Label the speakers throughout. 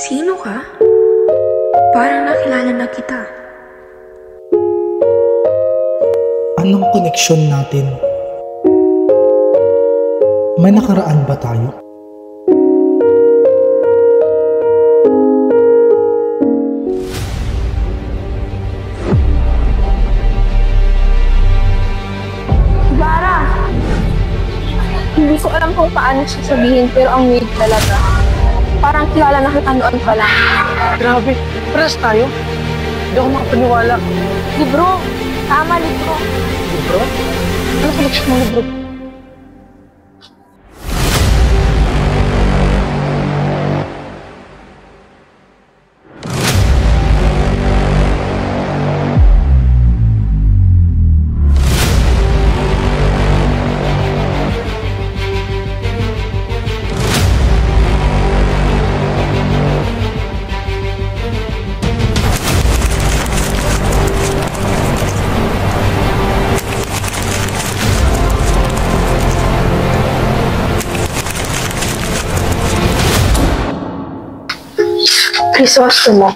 Speaker 1: Sino ka? Parang nakilala na kita.
Speaker 2: Anong koneksyon natin? May nakaraan ba tayo?
Speaker 3: Zara! Hindi ko alam kung paano sasabihin pero ang weird talaga. Parang kilala na kita noon pa lang.
Speaker 4: Grabe, paras tayo. Hindi ako makapaniwala.
Speaker 3: Libro! Tama, libro.
Speaker 4: Libro? Ano koneksyon ng libro?
Speaker 3: Crisostomo,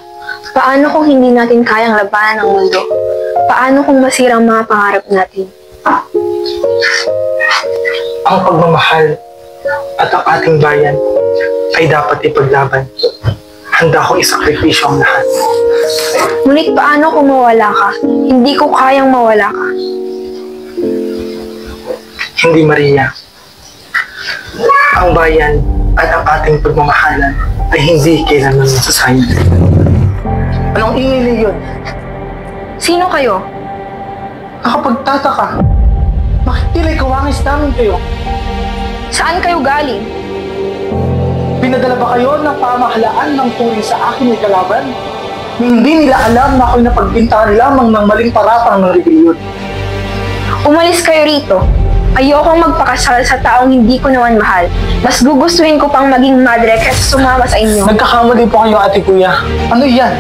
Speaker 3: paano kung hindi natin kayang labanan ang mundo? Paano kung masira ang mga pangarap natin?
Speaker 4: Ang pagmamahal at ang ating bayan ay dapat ipaglaban. Handa akong isakripisyo ang lahat.
Speaker 3: Ngunit paano kung mawala ka? Hindi ko kayang mawala ka.
Speaker 4: Hindi, Maria. Ang bayan at ang ating pagmamahalan ay hindi kailanman masasayang. Anong ingili yun?
Speaker 3: Sino kayo?
Speaker 4: Nakapagtataka. Bakit tila'y kawangis namin kayo?
Speaker 3: Saan kayo galing?
Speaker 4: Pinadala ba kayo ng pamahalaan ng turing sa akin ay kalaban? Hindi nila alam na ako'y napagbintangan lamang ng maling paratang ng rebelyon.
Speaker 3: Umalis kayo rito. Ayokong magpakasal sa taong hindi ko naman mahal. Mas gugustuhin ko pang maging madre kaysa sumama sa inyo.
Speaker 4: Nagkakamali po kayo, ate kuya. Ano yan?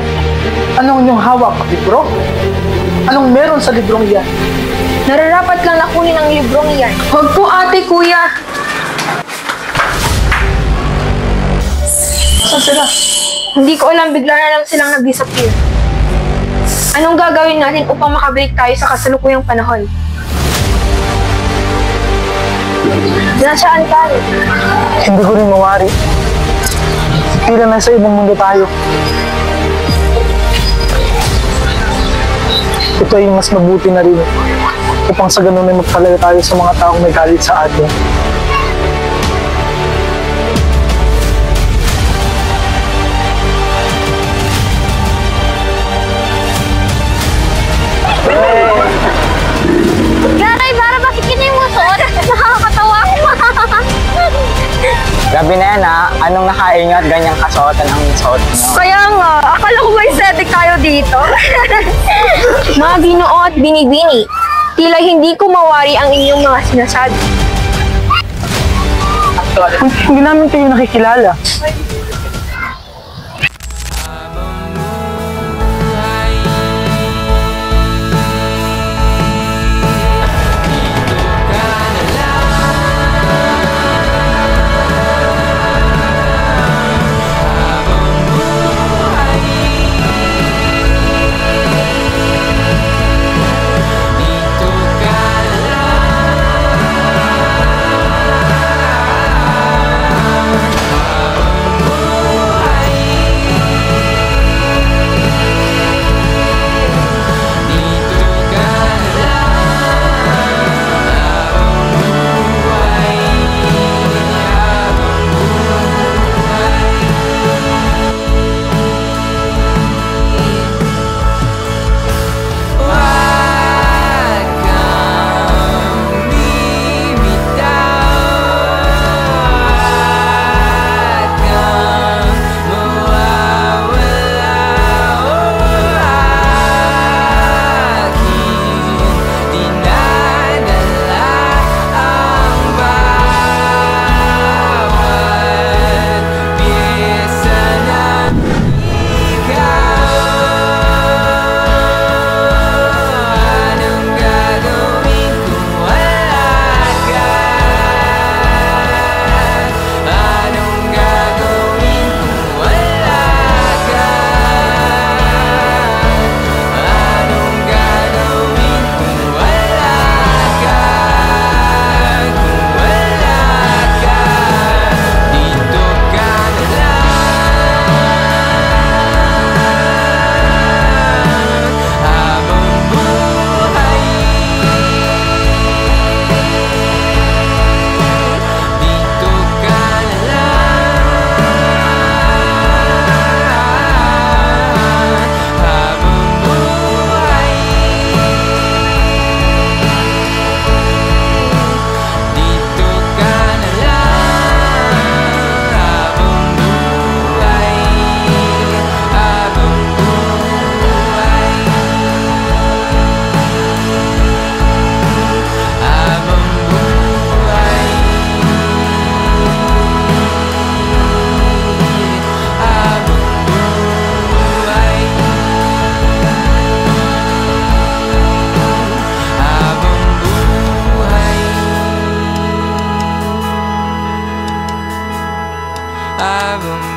Speaker 4: Anong inyong hawak? Libro? Anong meron sa librong yan?
Speaker 3: Nararapat lang na kunin ang librong iyan. Huwag po, ate kuya.
Speaker 4: Saan sila?
Speaker 3: Hindi ko alam, bigla na lang silang nag-disappear. Anong gagawin natin upang makabalik tayo sa kasalukuyang panahon? Nasaan tayo?
Speaker 4: Hindi ko rin mawari. Tila nasa ibang mundo tayo. Ito ay mas mabuti na rin upang sa ganun ay magpalala tayo sa mga taong may galit sa atin.
Speaker 3: Garay, para bakit kinay mo suot? Nakakatawa ko.
Speaker 5: Gabi na yan ha, anong nakaingat ganyang kasuotan ang suot nyo?
Speaker 3: Kaya nga, akala ko ba aesthetic tayo dito? Mga ginoo at binibini, tila hindi ko mawari ang inyong mga sinasabi.
Speaker 4: Hindi namin kayo nakikilala.
Speaker 6: bago